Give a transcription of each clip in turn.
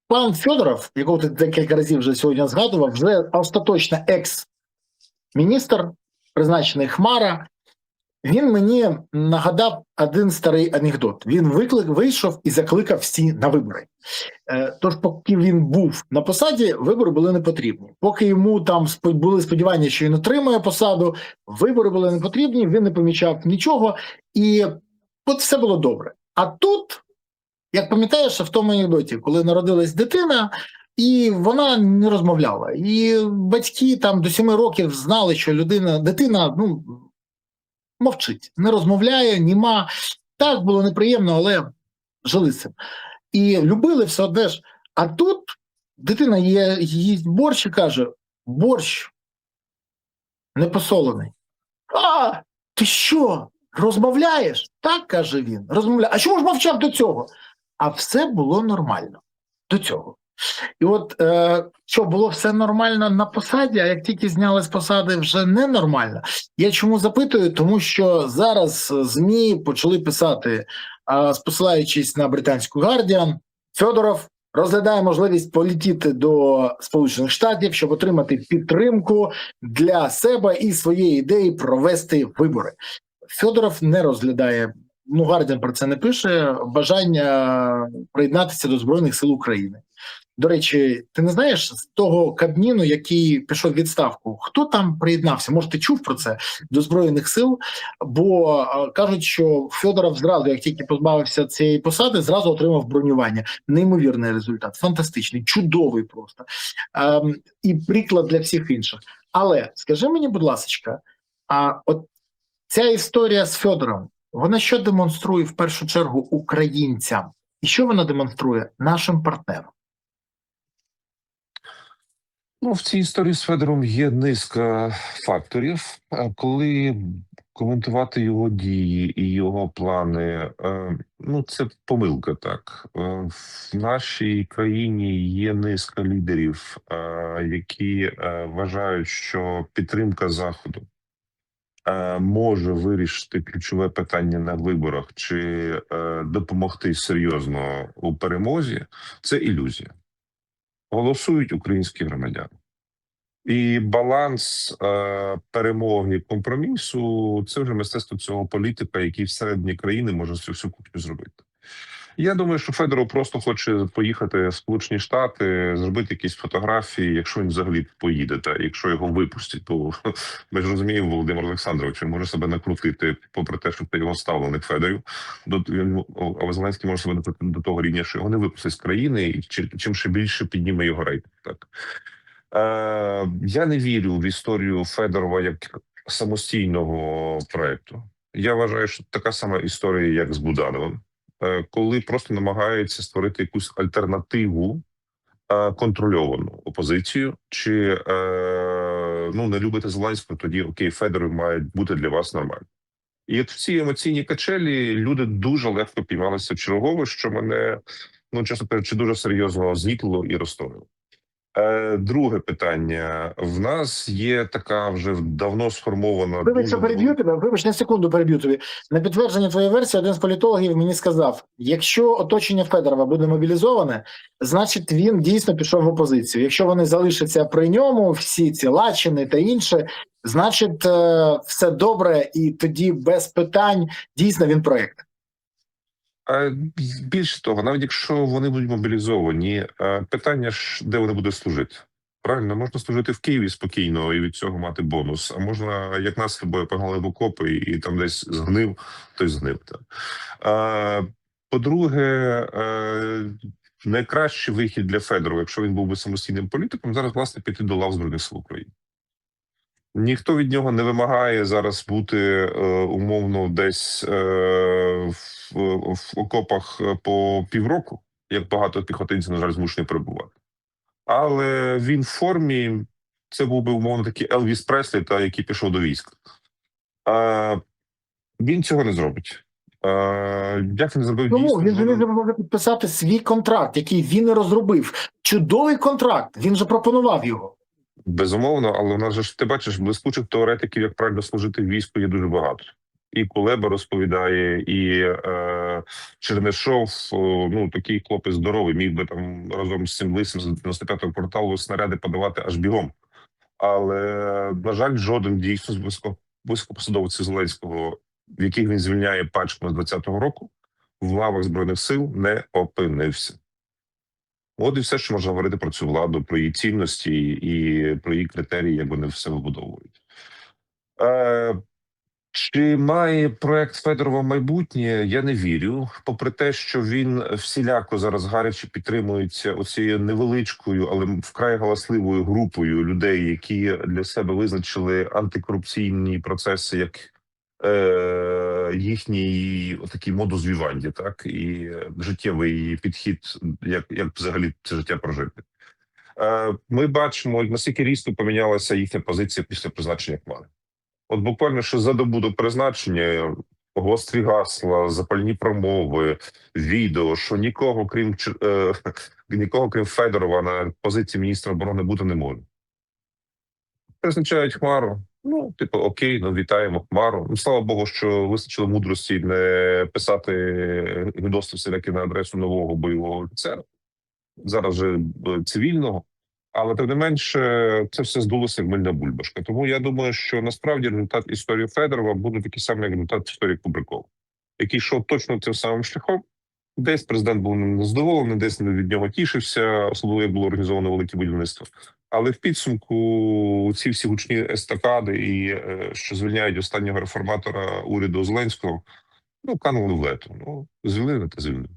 Пан Федоров, якого ти декілька разів вже сьогодні згадував, вже остаточно екс-міністр, призначений Хмара. Він мені нагадав один старий анекдот. Він вийшов і закликав всі на вибори. Тож, поки він був на посаді, вибори були не потрібні. Поки йому там були сподівання, що він отримає посаду, вибори були не потрібні, він не помічав нічого, і от все було добре. А тут, як пам'ятаєш, в тому анекдоті, коли народилась дитина, і вона не розмовляла. І батьки там до 7 років знали, що дитина, мовчить, не розмовляє, німа. Так, було неприємно, але жили з цим. І любили все одне ж. А тут дитина їсть борщ і каже: борщ не посолений. А, ти що, розмовляєш? Так, каже він, розмовляє. А чому ж мовчав до цього? А все було нормально до цього. І от що було все нормально на посаді, а як тільки зняли з посади, вже ненормально. Я чому запитую? Тому що зараз ЗМІ почали писати, посилаючись на британську Guardian, Федоров розглядає можливість полетіти до Сполучених Штатів, щоб отримати підтримку для себе і своєї ідеї провести вибори. Федоров не розглядає, Guardian про це не пише, бажання приєднатися до Збройних сил України. До речі, ти не знаєш з того Кабміну, який пішов в відставку, хто там приєднався? Може, ти чув про це? До Збройних сил? Бо кажуть, що Федоров зразу, як тільки позбавився цієї посади, зразу отримав бронювання. Неймовірний результат, фантастичний, чудовий просто. І приклад для всіх інших. Але, скажи мені, будь ласка, от ця історія з Федоровим, вона що демонструє в першу чергу українцям? І що вона демонструє нашим партнерам? В цій історії з Федором є низка факторів. Коли коментувати його дії і його плани, це помилка, так. В нашій країні є низка лідерів, які вважають, що підтримка Заходу може вирішити ключове питання на виборах чи допомогти серйозно у перемозі. Це ілюзія. Голосують українські громадяни. І баланс перемоги, компромісу – це вже мистецтво цього політика, який всередині країни може цю всю кухню зробити. Я думаю, що Федоров просто хоче поїхати в Сполучені Штати, зробити якісь фотографії, якщо він взагалі поїде, та якщо його випустять, то ми ж розуміємо, Володимир Олександрович, він може себе накрутити, попри те, що це його ставленик Федорів, а Зеленський може себе накрутити до того рівня, що його не випустять з країни, і чим ще більше підніме його рейтинг. Так. Я не вірю в історію Федорова як самостійного проєкту. Я вважаю, що така сама історія, як з Будановим, коли просто намагаються створити якусь альтернативу, контрольовану опозицію, чи не любите Зеленського, тоді окей, Федоров має бути для вас нормально. І от в цій емоційній качелі люди дуже легко піймалися в чергове, що мене, чесно кажучи, дуже серйозно знікло і розстроїло. Друге питання. В нас є така вже давно сформована... Вибач, на секунду переб'ю тобі. На підтвердження твоєї версії один з політологів мені сказав, якщо оточення Федорова буде мобілізоване, значить він дійсно пішов в опозицію. Якщо вони залишаться при ньому, всі ці Лачини та інше, значить все добре, і тоді без питань дійсно він проєкт. Більше того, навіть якщо вони будуть мобілізовані, питання ж, де вони будуть служити. Правильно, можна служити в Києві спокійно і від цього мати бонус, а можна, як нас з тобою, погнали в окопи і там десь згнив, той згнив. По-друге, найкращий вихід для Федорова, якщо він був би самостійним політиком, зараз, власне, піти до лав Збройних сил України. Ніхто від нього не вимагає зараз бути умовно десь в окопах по півроку, як багато піхотинців, на жаль, змушені перебувати. Але він в формі, це був би умовно такий Елвіс Преслі, який пішов до війська. Він цього не зробить. Як він зробив дійсно? Він же не може підписати свій контракт, який він і розробив. Чудовий контракт, він же пропонував його. Безумовно, але у нас же, ти бачиш, блискучих теоретиків, як правильно служити в війську, є дуже багато. І Кулеба розповідає, і Чернишов, ну такий хлопець здоровий, міг би там разом з цим лисим з 95-го кварталу снаряди подавати аж бігом. Але, на жаль, жоден дійсно з високопосадовців Зеленського, в яких він звільняє пачками з 20-го року, в лавах Збройних сил не опинився. От і все, що можна говорити про цю владу, про її цінності і про її критерії, як вони все вибудовують. Чи має проект Федорова майбутнє? Я не вірю. Попри те, що він всіляко зараз гаряче підтримується оцією невеличкою, але вкрай галасливою групою людей, які для себе визначили антикорупційні процеси як їхній такий модус віванді, так і життєвий підхід, як взагалі це життя прожити. Ми бачимо, наскільки різко помінялася їхня позиція після призначення Хмари. От буквально що за добу до призначення гострі гасла, запальні промови, відео, що нікого крім Федорова на позиції міністра оборони бути не може. Призначають Хмару. Ну, типу, окей, ну вітаємо Хмару. Ну, слава Богу, що вистачило мудрості не писати гидоsti всілякі на адресу нового бойового офіцера. Зараз же цивільного. Але тим не менше, це все здулося як мильна бульбашка. Тому я думаю, що насправді результат історії Федорова буде такий самий, як результат історії Кубракова, який йшов точно цим самим шляхом. Десь президент був незадоволений, десь від нього тішився, особливо як було організовано велике будівництво. Але в підсумку ці всі гучні естакади, і що звільняють останнього реформатора уряду Зеленського, ну, канули в лету. Ну, звільнили та звільнили.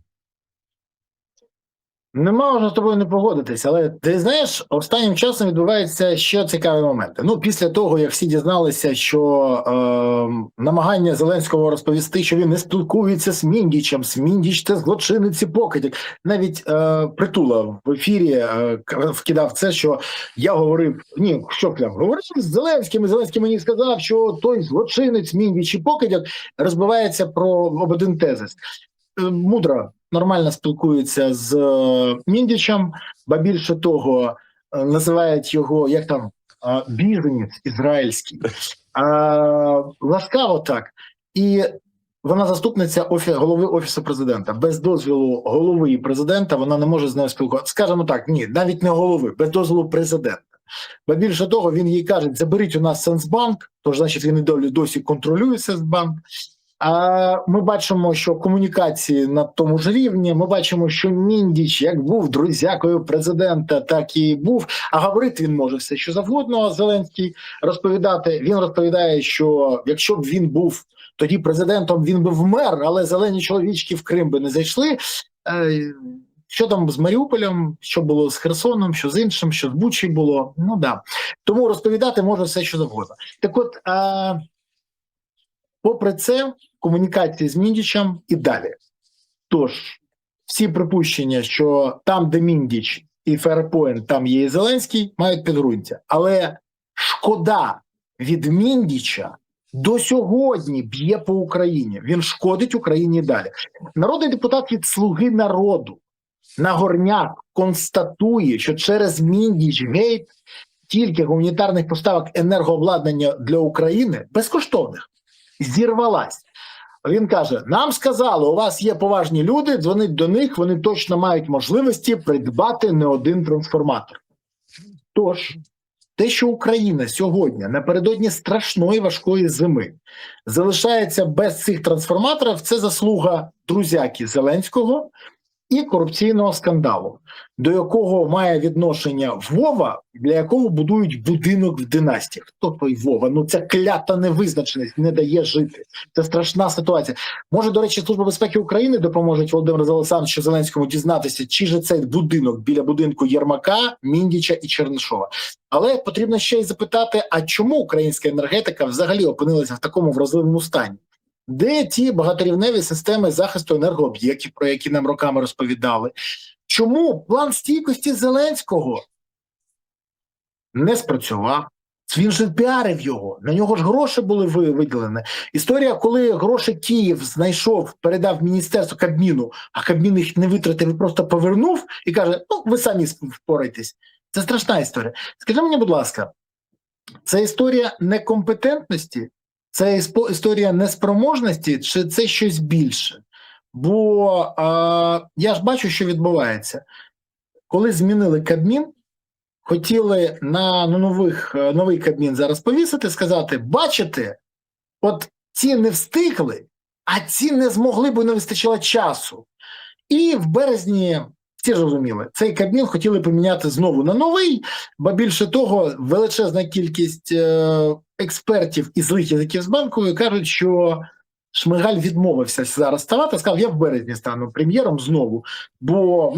Не можна з тобою не погодитись, але ти знаєш, останнім часом відбуваються ще цікаві моменти. Ну, після того, як всі дізналися, що намагання Зеленського розповісти, що він не спілкується з Міндіч це злочинець і покидьок. Навіть Притула в ефірі вкидав це, що я говорив, говорив з Зеленським, і Зеленський мені сказав, що той злочинець Міндіч і покидьок розбивається об один тезис. Мудро, нормально спілкується з Міндічем, ба більше того, називають його, як там, біженець ізраїльський. Ласкаво так. І вона заступниця голови Офісу президента. Без дозволу голови і президента вона не може з нею спілкуватися. Скажімо так, ні, навіть не голови, без дозволу президента. Ба більше того, він їй каже, заберіть у нас Сенсбанк, тож, значить, він і досі контролює Сенсбанк. А ми бачимо, що комунікації на тому ж рівні, ми бачимо, що Міндіч як був друзякою президента, так і був, а говорити він може все, що завгодно, Зеленський розповідати. Він розповідає, що якщо б він був тоді президентом, він би вмер, але зелені чоловічки в Крим би не зайшли. Що там з Маріуполем, що було з Херсоном, що з іншим, що з Бучі було, ну да. Тому розповідати може все, що завгодно. Так от, попри це, комунікації з Міндічем і далі. Тож, всі припущення, що там, де Міндіч і Ферпоінт, там є і Зеленський, мають підґрунтя. Але шкода від Міндіча до сьогодні б'є по Україні. Він шкодить Україні далі. Народний депутат від «Слуги народу» Нагорняк констатує, що через Міндіч-гейт тільки гуманітарних поставок енергообладнання для України безкоштовних зірвалась. Він каже, нам сказали, у вас є поважні люди, дзвонить до них, вони точно мають можливості придбати не один трансформатор. Тож, те, що Україна сьогодні, напередодні страшної важкої зими, залишається без цих трансформаторів, це заслуга друзяки Зеленського і корупційного скандалу, до якого має відношення Вова, для якого будують будинок в династії. Хто той Вова? Ну це клята невизначеність, не дає жити. Це страшна ситуація. Може, до речі, Служба безпеки України допоможе Володимиру Олександровичу Зеленському дізнатися, чи же цей будинок біля будинку Єрмака, Міндіча і Чернишова. Але потрібно ще й запитати, а чому українська енергетика взагалі опинилася в такому вразливому стані? Де ті багаторівневі системи захисту енергооб'єктів, про які нам роками розповідали? Чому план стійкості Зеленського не спрацював? Він же піарив його, на нього ж гроші були виділені. Історія, коли гроші Київ знайшов, передав міністерству Кабміну, а Кабмін їх не витратив і просто повернув і каже, ну ви самі впорайтесь. Це страшна історія. Скажи мені, будь ласка, це історія некомпетентності Це історія неспроможності, чи це щось більше? Бо я ж бачу, що відбувається. Коли змінили Кабмін, хотіли на новий Кабмін зараз повісити, сказати, бачите, от ці не встигли, а ці не змогли, бо не вистачило часу. І в березні, всі розуміли, цей Кабмін хотіли поміняти знову на новий, бо більше того, величезна кількість експертів і злих язиків з банкової кажуть, що Шмигаль відмовився зараз ставати, сказав, я в березні стану прем'єром знову, бо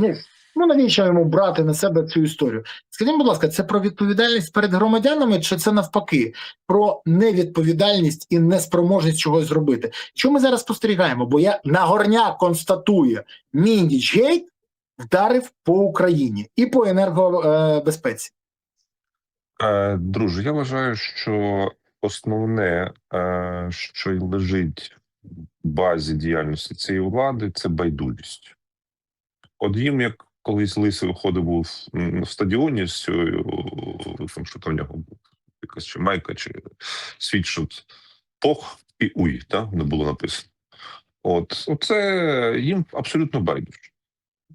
навіщо йому брати на себе цю історію? Скажіть, будь ласка, це про відповідальність перед громадянами, чи це навпаки, про невідповідальність і неспроможність чогось зробити? Що ми зараз спостерігаємо? Бо Нагорняк констатує, Міндіч-гейт вдарив по Україні і по енергобезпеці. Друже, я вважаю, що основне, що й лежить в базі діяльності цієї влади, це байдужість. От їм, як колись Лисий виходив був в стадіоні з цією, там, що там в нього був, якась чи майка, чи світшот, пох і уй, не було написано. Оце їм абсолютно байдуже.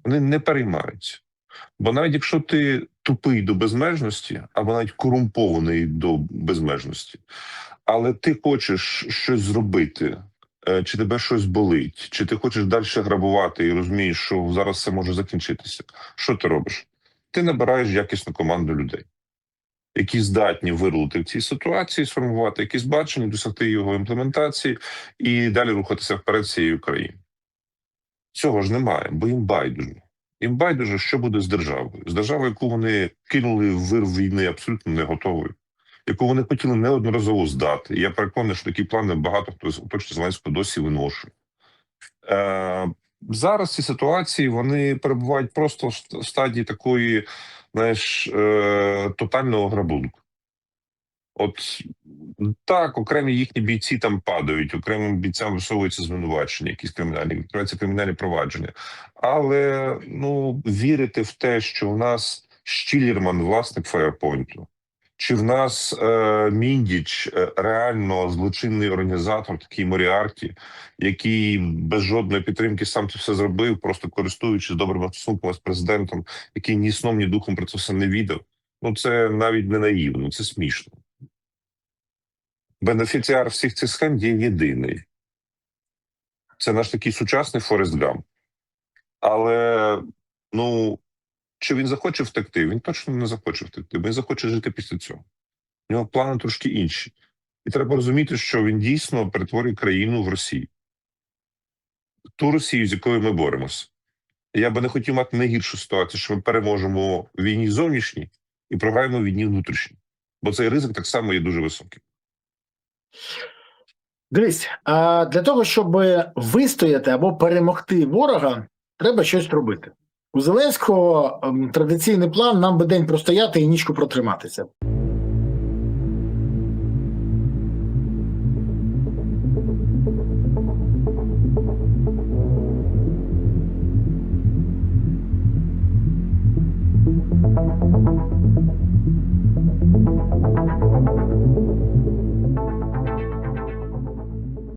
Вони не переймаються. Бо навіть якщо ти тупий до безмежності, або навіть корумпований до безмежності, але ти хочеш щось зробити, чи тебе щось болить, чи ти хочеш далі грабувати і розумієш, що зараз все може закінчитися, що ти робиш? Ти набираєш якісну команду людей, які здатні вирулити в цій ситуації, сформувати якісь бачення, досягти його імплементації і далі рухатися вперед цією країною. Цього ж немає, бо їм байдуже. Їм байдуже, що буде з державою. З державою, яку вони кинули в вир війни абсолютно не готовою, яку вони хотіли неодноразово здати. І я переконаний, що такі плани багато хто оточує Зеленського досі виношує. Зараз ці ситуації, вони перебувають просто в стадії такої, тотального грабунку. Так, окремі їхні бійці там падають, окремим бійцям висовуються звинувачення, якісь відкриваються кримінальні провадження. Але, вірити в те, що в нас Штілерман, власник Фаєрпойнту, чи в нас Міндіч, реально злочинний організатор, такий Моріарті, який без жодної підтримки сам це все зробив, просто користуючись добрими стосунками з президентом, який ні сном, ні духом про це все не віддав. Це навіть не наївно, це смішно. Бенефіціар всіх цих схем є єдиний. Це наш такий сучасний Форест Гамп. Але, чи він захоче втекти? Він точно не захоче втекти, бо він захоче жити після цього. У нього плани трошки інші. І треба розуміти, що він дійсно перетворює країну в Росію. Ту Росію, з якою ми боремося. Я би не хотів мати найгіршу ситуацію, що ми переможемо в війні зовнішній і програємо в війні внутрішній. Бо цей ризик так само є дуже високий. Дивись, а для того, щоб вистояти або перемогти ворога, треба щось робити. У Зеленського традиційний план нам би день простояти і нічку протриматися.